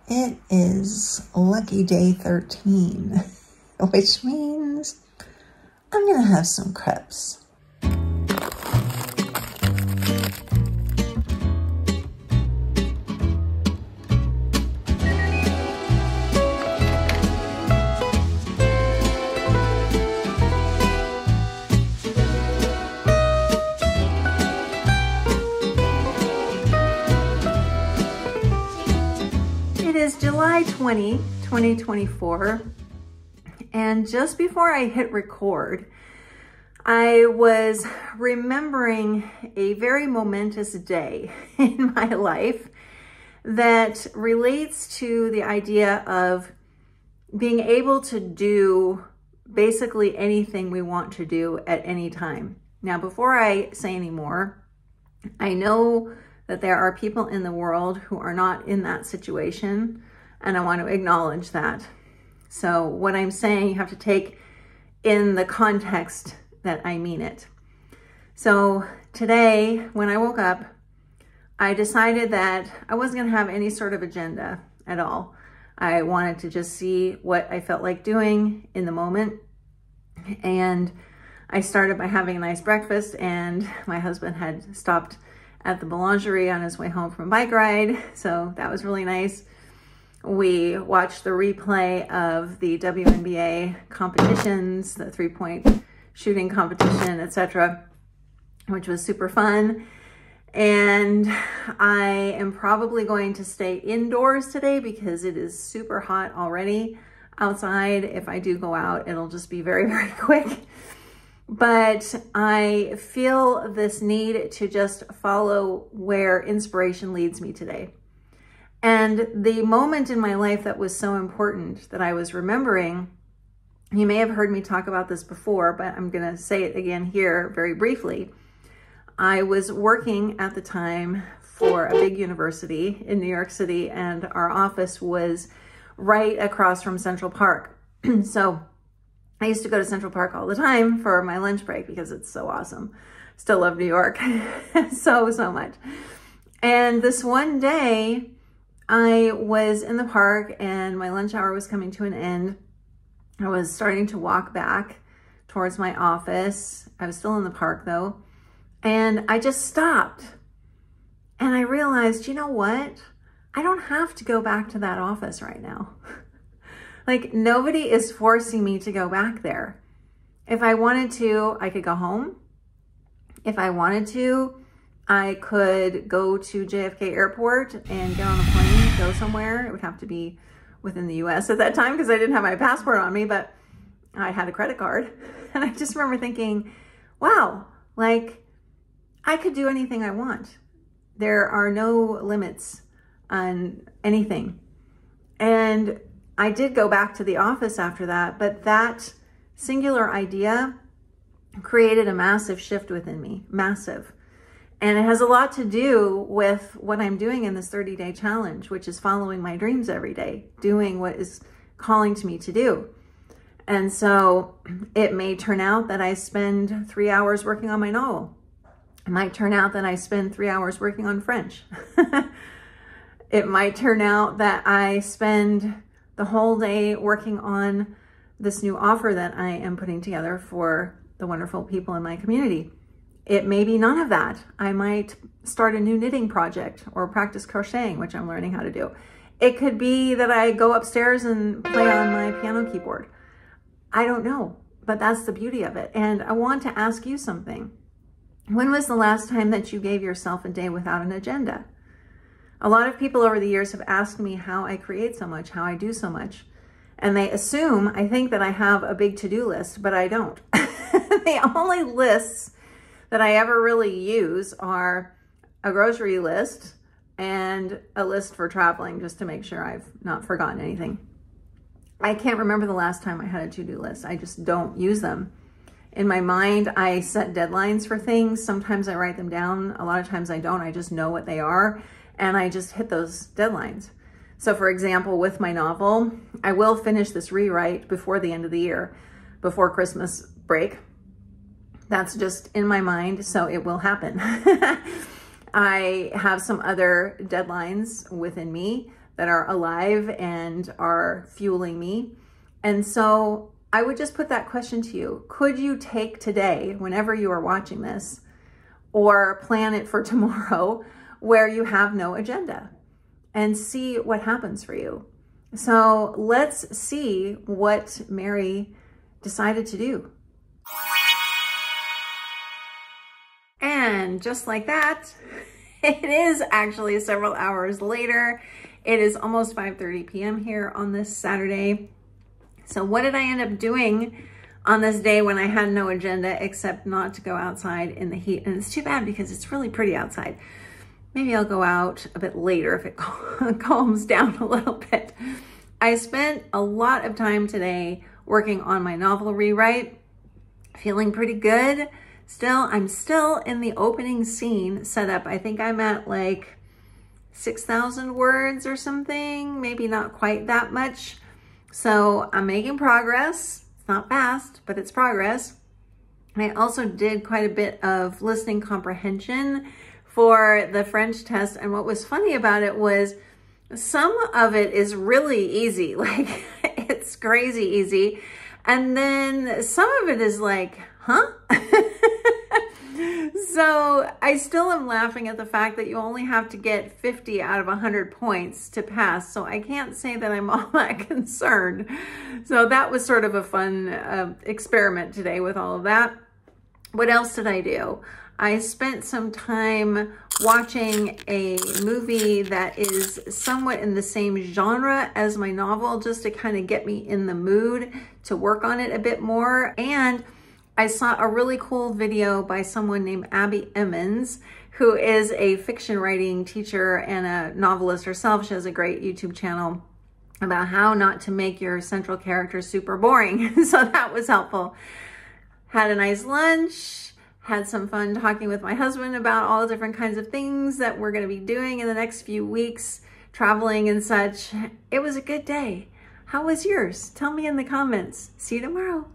It is lucky day 13, which means I'm gonna have some crepes. July 20, 2024, and just before I hit record, I was remembering a very momentous day in my life that relates to the idea of being able to do basically anything we want to do at any time. Now, before I say any more, I know that there are people in the world who are not in that situation, and I want to acknowledge that. So what I'm saying, you have to take in the context that I mean it. So today, when I woke up, I decided that I wasn't going to have any sort of agenda at all. I wanted to just see what I felt like doing in the moment. And I started by having a nice breakfast, and my husband had stopped at the boulangerie on his way home from a bike ride. So that was really nice. We watched the replay of the WNBA competitions, the three-point shooting competition, etc., which was super fun. And I am probably going to stay indoors today because it is super hot already outside. If I do go out, it'll just be very, very quick. But I feel this need to just follow where inspiration leads me today. And the moment in my life that was so important that I was remembering, you may have heard me talk about this before, but I'm going to say it again here very briefly. I was working at the time for a big university in New York City, and our office was right across from Central Park. So I used to go to Central Park all the time for my lunch break because it's so awesome. Still love New York so much. And this one day, I was in the park and my lunch hour was coming to an end. I was starting to walk back towards my office. I was still in the park though. And I just stopped. And I realized, you know what? I don't have to go back to that office right now. Like, nobody is forcing me to go back there. If I wanted to, I could go home. If I wanted to, I could go to JFK Airport and get on a plane, go somewhere. It would have to be within the US at that time because I didn't have my passport on me, but I had a credit card. And I just remember thinking, wow, like, I could do anything I want. There are no limits on anything. And I did go back to the office after that, but that singular idea created a massive shift within me, massive. And it has a lot to do with what I'm doing in this 30-day challenge, which is following my dreams every day, doing what is calling to me to do. And so it may turn out that I spend 3 hours working on my novel. It might turn out that I spend 3 hours working on French. It might turn out that I spend the whole day working on this new offer that I am putting together for the wonderful people in my community. It may be none of that. I might start a new knitting project or practice crocheting, which I'm learning how to do. It could be that I go upstairs and play on my piano keyboard. I don't know, but that's the beauty of it. And I want to ask you something. When was the last time that you gave yourself a day without an agenda? A lot of people over the years have asked me how I create so much, how I do so much. And they assume, I think, that I have a big to-do list, but I don't. The only lists that I ever really use are a grocery list and a list for traveling, just to make sure I've not forgotten anything. I can't remember the last time I had a to-do list. I just don't use them. In my mind, I set deadlines for things. Sometimes I write them down. A lot of times I don't. I just know what they are, and I just hit those deadlines. So for example, with my novel, I will finish this rewrite before the end of the year, before Christmas break. That's just in my mind, so it will happen. I have some other deadlines within me that are alive and are fueling me. And so I would just put that question to you. Could you take today, whenever you are watching this, or plan it for tomorrow, where you have no agenda, and see what happens for you? So let's see what Mary decided to do. And just like that, it is actually several hours later. It is almost 5:30 p.m. here on this Saturday. So what did I end up doing on this day when I had no agenda except not to go outside in the heat? And it's too bad because it's really pretty outside. Maybe I'll go out a bit later if it calms down a little bit. I spent a lot of time today working on my novel rewrite, feeling pretty good. I'm still in the opening scene setup. I think I'm at like 6,000 words or something, maybe not quite that much. So I'm making progress. It's not fast, but it's progress. I also did quite a bit of listening comprehension for the French test. And what was funny about it was some of it is really easy. Like it's crazy easy. And then some of it is like, huh? So I still am laughing at the fact that you only have to get 50 out of 100 points to pass. So I can't say that I'm all that concerned. So that was sort of a fun experiment today with all of that. What else did I do? I spent some time watching a movie that is somewhat in the same genre as my novel, just to kind of get me in the mood to work on it a bit more. And I saw a really cool video by someone named Abby Emmons, who is a fiction writing teacher and a novelist herself. She has a great YouTube channel about how not to make your central character super boring. So that was helpful. Had a nice lunch, had some fun talking with my husband about all the different kinds of things that we're going to be doing in the next few weeks, traveling and such. It was a good day. How was yours? Tell me in the comments. See you tomorrow.